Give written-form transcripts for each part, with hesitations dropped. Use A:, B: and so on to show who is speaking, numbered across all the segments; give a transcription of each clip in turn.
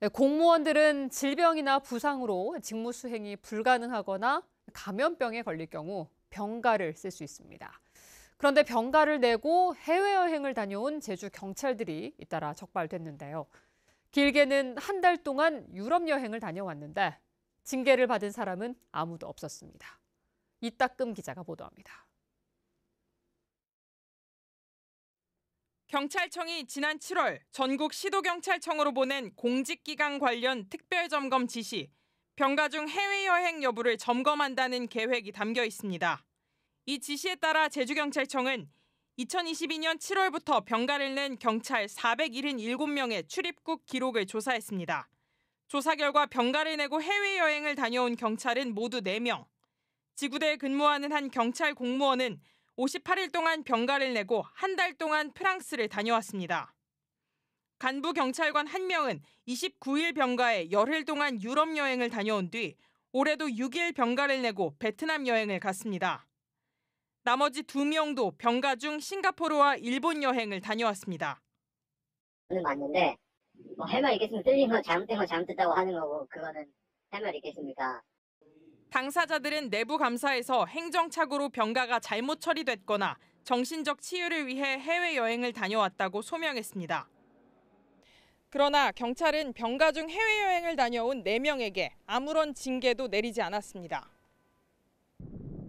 A: 네, 공무원들은 질병이나 부상으로 직무 수행이 불가능하거나 감염병에 걸릴 경우 병가를 쓸 수 있습니다. 그런데 병가를 내고 해외여행을 다녀온 제주 경찰들이 잇따라 적발됐는데요. 길게는 한 달 동안 유럽 여행을 다녀왔는데 징계를 받은 사람은 아무도 없었습니다. 이따금 기자가 보도합니다.
B: 경찰청이 지난 7월 전국 시도경찰청으로 보낸 공직기강 관련 특별점검 지시, 병가 중 해외여행 여부를 점검한다는 계획이 담겨 있습니다. 이 지시에 따라 제주경찰청은 2022년 7월부터 병가를 낸 경찰 477명의 출입국 기록을 조사했습니다. 조사 결과 병가를 내고 해외여행을 다녀온 경찰은 모두 4명. 지구대에 근무하는 한 경찰 공무원은 58일 동안 병가를 내고 한 달 동안 프랑스를 다녀왔습니다. 간부 경찰관 1명은 29일 병가에 열흘 동안 유럽 여행을 다녀온 뒤 올해도 6일 병가를 내고 베트남 여행을 갔습니다. 나머지 2명도 병가 중 싱가포르와 일본 여행을 다녀왔습니다.
C: 맞는데 할 말 있겠습니까? 틀린 거 잘못된 거 잘못됐다고 하는 거고 그거는 할 말 있겠습니까?
B: 당사자들은 내부 감사에서 행정착오로 병가가 잘못 처리됐거나 정신적 치유를 위해 해외여행을 다녀왔다고 소명했습니다. 그러나 경찰은 병가 중 해외여행을 다녀온 4명에게 아무런 징계도 내리지 않았습니다.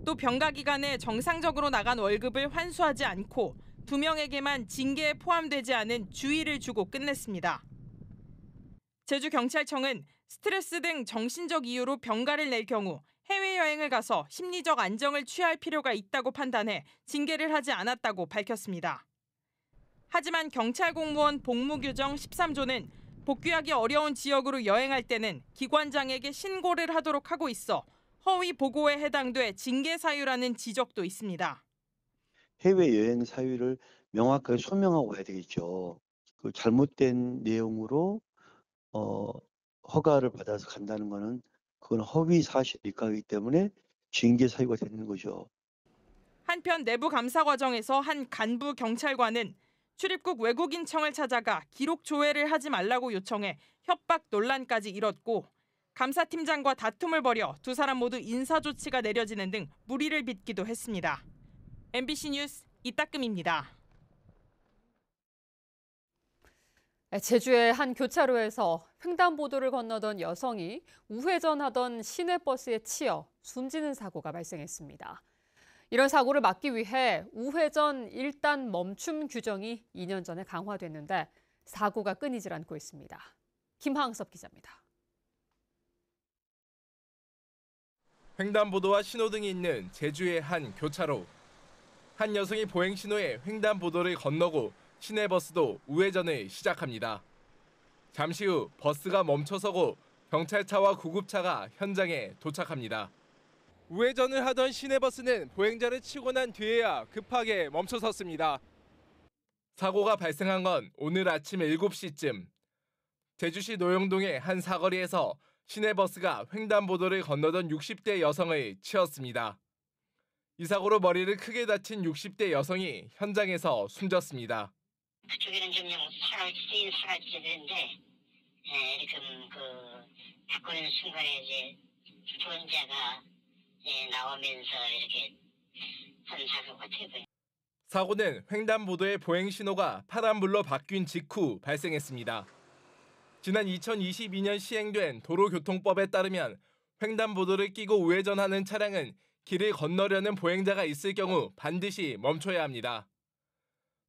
B: 또 병가 기간에 정상적으로 나간 월급을 환수하지 않고 2명에게만 징계에 포함되지 않은 주의를 주고 끝냈습니다. 제주경찰청은 스트레스 등 정신적 이유로 병가를 낼 경우 해외여행을 가서 심리적 안정을 취할 필요가 있다고 판단해 징계를 하지 않았다고 밝혔습니다. 하지만 경찰 공무원 복무규정 13조는 복귀하기 어려운 지역으로 여행할 때는 기관장에게 신고를 하도록 하고 있어 허위 보고에 해당돼 징계 사유라는 지적도 있습니다.
D: 해외여행 사유를 명확하게 소명하고 해야 되겠죠. 그 잘못된 내용으로 허가를 받아서 간다는 거는 그건 허위 사실 입각이기 때문에 징계 사유가 되는 거죠.
B: 한편 내부 감사 과정에서 한 간부 경찰관은 출입국 외국인청을 찾아가 기록 조회를 하지 말라고 요청해 협박 논란까지 일었고 감사팀장과 다툼을 벌여 두 사람 모두 인사조치가 내려지는 등 물의를 빚기도 했습니다. MBC 뉴스 이따금입니다.
A: 제주의 한 교차로에서 횡단보도를 건너던 여성이 우회전하던 시내버스에 치여 숨지는 사고가 발생했습니다. 이런 사고를 막기 위해 우회전 1단 멈춤 규정이 2년 전에 강화됐는데 사고가 끊이질 않고 있습니다. 김항섭 기자입니다.
E: 횡단보도와 신호등이 있는 제주의 한 교차로. 한 여성이 보행신호에 횡단보도를 건너고 시내버스도 우회전을 시작합니다. 잠시 후 버스가 멈춰서고 경찰차와 구급차가 현장에 도착합니다. 우회전을 하던 시내버스는 보행자를 치고 난 뒤에야 급하게 멈춰섰습니다. 사고가 발생한 건 오늘 아침 7시쯤. 제주시 노영동의 한 사거리에서 시내버스가 횡단보도를 건너던 60대 여성을 치었습니다. 이 사고로 머리를 크게 다친 60대 여성이 현장에서 숨졌습니다.
C: 그쪽에는 좀 사라지게 되는데 바꾸는 순간에 이제 주원자가 나오면서 이렇게 한 사고 같아요.
E: 사고는 횡단보도의 보행신호가 파란불로 바뀐 직후 발생했습니다. 지난 2022년 시행된 도로교통법에 따르면 횡단보도를 끼고 우회전하는 차량은 길을 건너려는 보행자가 있을 경우 반드시 멈춰야 합니다.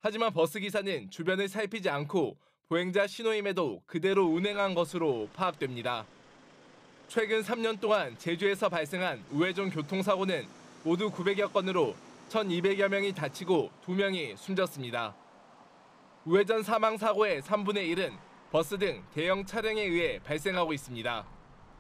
E: 하지만 버스기사는 주변을 살피지 않고 보행자 신호임에도 그대로 운행한 것으로 파악됩니다. 최근 3년 동안 제주에서 발생한 우회전 교통사고는 모두 900여 건으로 1,200여 명이 다치고 2명이 숨졌습니다. 우회전 사망사고의 3분의 1은 버스 등 대형 차량에 의해 발생하고 있습니다.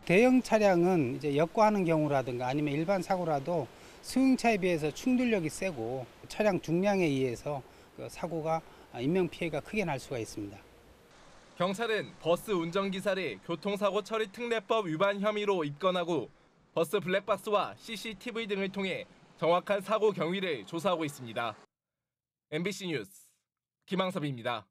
F: 대형 차량은 이제 역과하는 경우라든가 아니면 일반 사고라도 승용차에 비해서 충돌력이 세고 차량 중량에 의해서 그 사고가 인명피해가 크게 날 수가 있습니다.
E: 경찰은 버스 운전기사를 교통사고 처리 특례법 위반 혐의로 입건하고 버스 블랙박스와 CCTV 등을 통해 정확한 사고 경위를 조사하고 있습니다. MBC 뉴스 김항섭입니다.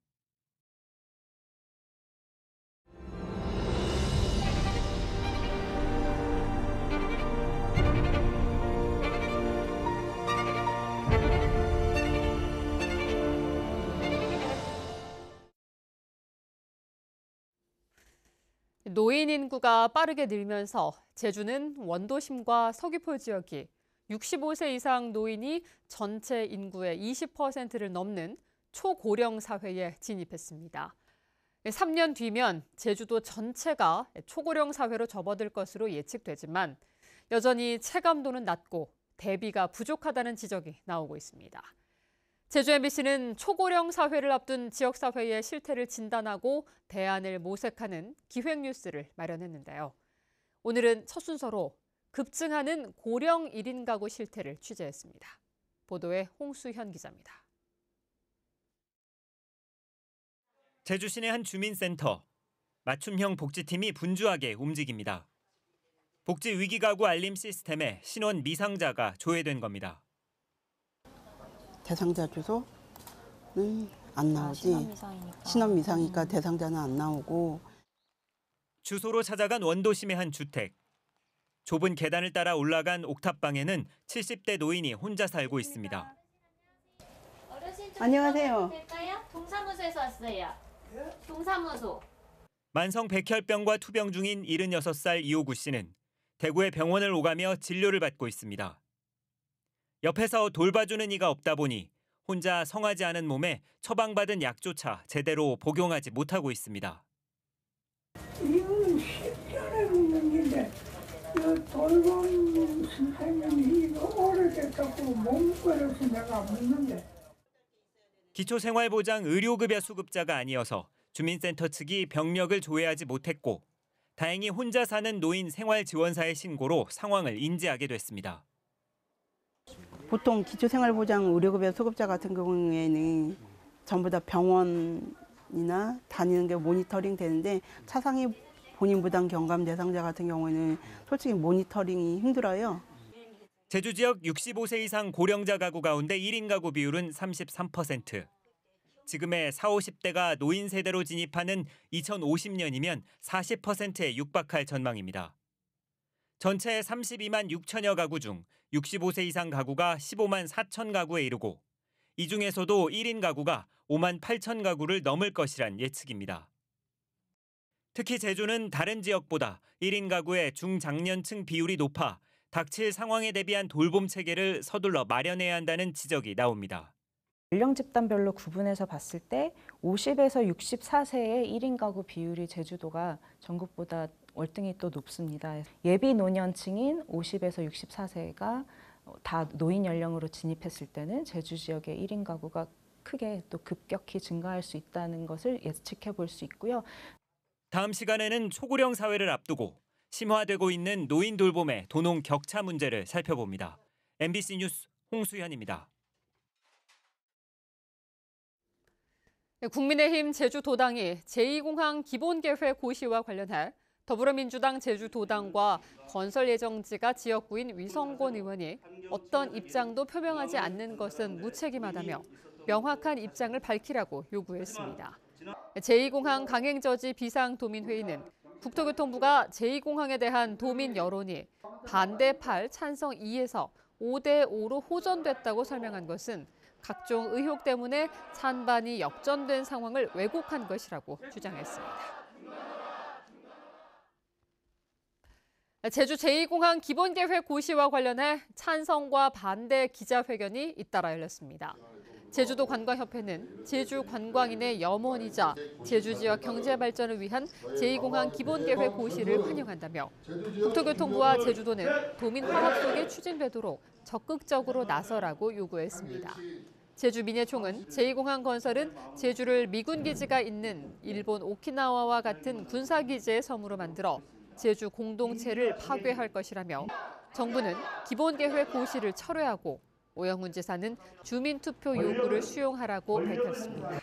A: 노인 인구가 빠르게 늘면서 제주는 원도심과 서귀포 지역이 65세 이상 노인이 전체 인구의 20%를 넘는 초고령 사회에 진입했습니다. 3년 뒤면 제주도 전체가 초고령 사회로 접어들 것으로 예측되지만 여전히 체감도는 낮고 대비가 부족하다는 지적이 나오고 있습니다. 제주 MBC는 초고령 사회를 앞둔 지역사회의 실태를 진단하고 대안을 모색하는 기획뉴스를 마련했는데요. 오늘은 첫 순서로 급증하는 고령 1인 가구 실태를 취재했습니다. 보도에 홍수현 기자입니다.
G: 제주 시내 한 주민센터. 맞춤형 복지팀이 분주하게 움직입니다. 복지 위기 가구 알림 시스템에 신원 미상자가 조회된 겁니다.
H: 대상자 주소는 안 나오지. 신원 미상이니까 대상자는 안 나오고.
G: 주소로 찾아간 원도심의 한 주택. 좁은 계단을 따라 올라간 옥탑방에는 70대 노인이 혼자 살고 있습니다.
H: 안녕하세요.
I: 동사무소에서 왔어요. 동사무소.
G: 만성 백혈병과 투병 중인 76살 이호구 씨는 대구의 병원을 오가며 진료를 받고 있습니다. 옆에서 돌봐주는 이가 없다 보니 혼자 성하지 않은 몸에 처방받은 약조차 제대로 복용하지 못하고 있습니다.
J: 이거는 10년에 먹는 건데 돌봄 선생님이 이거 오래됐다고 몸거려서 내가 먹는데.
G: 기초생활보장 의료급여 수급자가 아니어서 주민센터 측이 병력을 조회하지 못했고 다행히 혼자 사는 노인 생활지원사의 신고로 상황을 인지하게 됐습니다.
H: 보통 기초생활보장 의료급여 수급자 같은 경우에는 전부 다 병원이나 다니는 게 모니터링 되는데 차상위 본인 부담 경감 대상자 같은 경우에는 솔직히 모니터링이 힘들어요.
G: 제주 지역 65세 이상 고령자 가구 가운데 1인 가구 비율은 33%. 지금의 40, 50대가 노인 세대로 진입하는 2050년이면 40%에 육박할 전망입니다. 전체 32만 6천여 가구 중 65세 이상 가구가 15만 4천 가구에 이르고 이 중에서도 1인 가구가 5만 8천 가구를 넘을 것이란 예측입니다. 특히 제주는 다른 지역보다 1인 가구의 중장년층 비율이 높아 닥칠 상황에 대비한 돌봄 체계를 서둘러 마련해야 한다는 지적이 나옵니다.
K: 연령 집단별로 구분해서 봤을 때 50에서 64세의 1인 가구 비율이 제주도가 전국보다 월등히 또 높습니다. 예비 노년층인 50에서 64세가 다 노인 연령으로 진입했을 때는 제주 지역의 1인 가구가 크게 또 급격히 증가할 수 있다는 것을 예측해 볼 수 있고요.
G: 다음 시간에는 초고령 사회를 앞두고 심화되고 있는 노인 돌봄의 도농 격차 문제를 살펴봅니다. MBC 뉴스 홍수현입니다.
A: 국민의힘 제주도당이 제2공항 기본계획 고시와 관련해 더불어민주당 제주도당과 건설 예정지가 지역구인 위성권 의원이 어떤 입장도 표명하지 않는 것은 무책임하다며 명확한 입장을 밝히라고 요구했습니다. 제2공항 강행저지 비상도민회의는 국토교통부가 제2공항에 대한 도민 여론이 반대 8, 찬성 2에서 5대5로 호전됐다고 설명한 것은 각종 의혹 때문에 찬반이 역전된 상황을 왜곡한 것이라고 주장했습니다. 제주 제2공항 기본계획 고시와 관련해 찬성과 반대 기자회견이 잇따라 열렸습니다. 제주도 관광협회는 제주 관광인의 염원이자 제주 지역 경제 발전을 위한 제2공항 기본계획 고시를 환영한다며 국토교통부와 제주도는 도민 화합 속에 추진되도록 적극적으로 나서라고 요구했습니다. 제주민예총은 제2공항 건설은 제주를 미군기지가 있는 일본 오키나와와 같은 군사기지의 섬으로 만들어 제주 공동체를 파괴할 것이라며 정부는 기본계획 고시를 철회하고 오영훈 지사는 주민투표 요구를 수용하라고 밝혔습니다.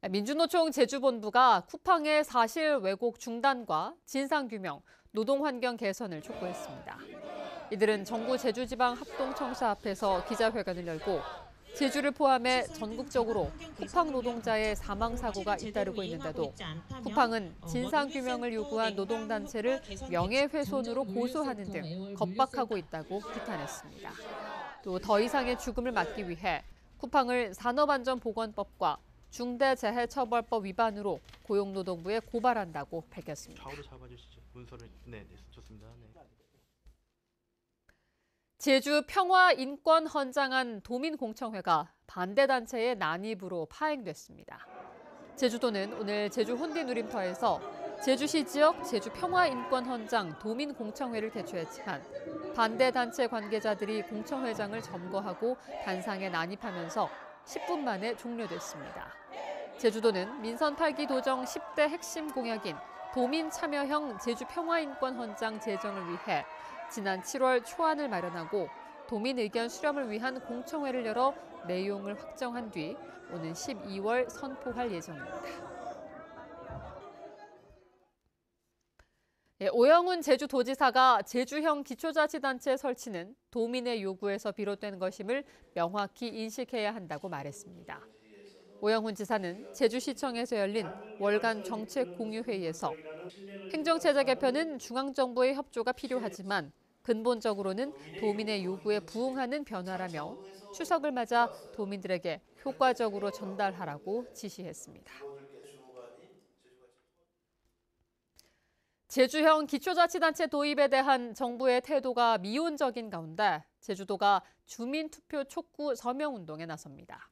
A: 민주노총 제주본부가 쿠팡의 사실 왜곡 중단과 진상규명, 노동환경 개선을 촉구했습니다. 이들은 정부 제주지방합동청사 앞에서 기자회견을 열고 제주를 포함해 전국적으로 쿠팡 노동자의 사망사고가 잇따르고 있는데도 쿠팡은 진상규명을 요구한 노동단체를 명예훼손으로 고소하는 등 겁박하고 있다고 비판했습니다. 또 더 이상의 죽음을 막기 위해 쿠팡을 산업안전보건법과 중대재해처벌법 위반으로 고용노동부에 고발한다고 밝혔습니다.
L: 좌우로 잡아주시죠. 문서를 네, 좋습니다. 네.
A: 제주 평화인권헌장안 도민공청회가 반대단체의 난입으로 파행됐습니다. 제주도는 오늘 제주 혼디 누림터에서 제주시 지역 제주평화인권헌장 도민공청회를 개최했지만 반대단체 관계자들이 공청회장을 점거하고 단상에 난입하면서 10분 만에 종료됐습니다. 제주도는 민선 8기 도정 10대 핵심 공약인 도민참여형 제주평화인권헌장 제정을 위해 지난 7월 초안을 마련하고 도민 의견 수렴을 위한 공청회를 열어 내용을 확정한 뒤 오는 12월 선포할 예정입니다. 오영훈 제주도지사가 제주형 기초자치단체 설치는 도민의 요구에서 비롯된 것임을 명확히 인식해야 한다고 말했습니다. 오영훈 지사는 제주시청에서 열린 월간 정책 공유회의에서 행정체제 개편은 중앙정부의 협조가 필요하지만 근본적으로는 도민의 요구에 부응하는 변화라며 추석을 맞아 도민들에게 효과적으로 전달하라고 지시했습니다. 제주형 기초자치단체 도입에 대한 정부의 태도가 미온적인 가운데 제주도가 주민투표 촉구 서명운동에 나섭니다.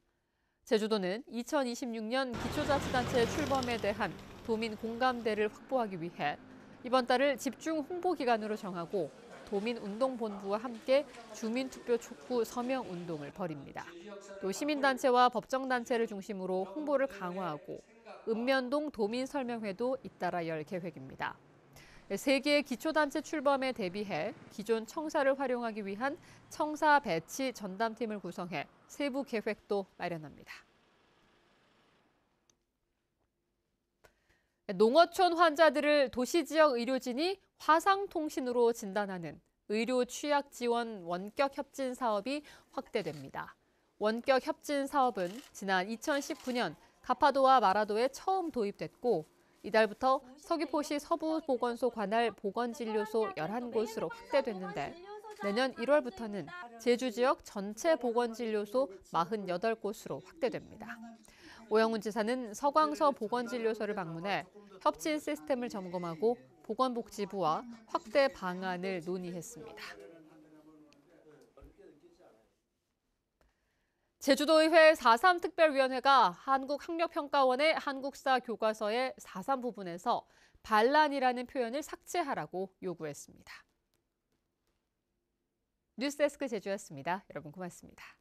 A: 제주도는 2026년 기초자치단체 출범에 대한 도민 공감대를 확보하기 위해 이번 달을 집중 홍보 기간으로 정하고 도민운동본부와 함께 주민투표 촉구 서명운동을 벌입니다. 또 시민단체와 법정단체를 중심으로 홍보를 강화하고 읍면동 도민설명회도 잇따라 열 계획입니다. 세계의 기초단체 출범에 대비해 기존 청사를 활용하기 위한 청사 배치 전담팀을 구성해 세부 계획도 마련합니다. 농어촌 환자들을 도시지역 의료진이 화상통신으로 진단하는 의료 취약 지원 원격 협진 사업이 확대됩니다. 원격 협진 사업은 지난 2019년 가파도와 마라도에 처음 도입됐고 이달부터 서귀포시 서부보건소 관할 보건진료소 11곳으로 확대됐는데 내년 1월부터는 제주 지역 전체 보건진료소 48곳으로 확대됩니다. 오영훈 지사는 서광서 보건진료소를 방문해 협진 시스템을 점검하고 보건복지부와 확대 방안을 논의했습니다. 제주도의회 4.3 특별위원회가 한국학력평가원의 한국사 교과서의 4.3 부분에서 반란이라는 표현을 삭제하라고 요구했습니다. 뉴스데스크 제주였습니다. 여러분 고맙습니다.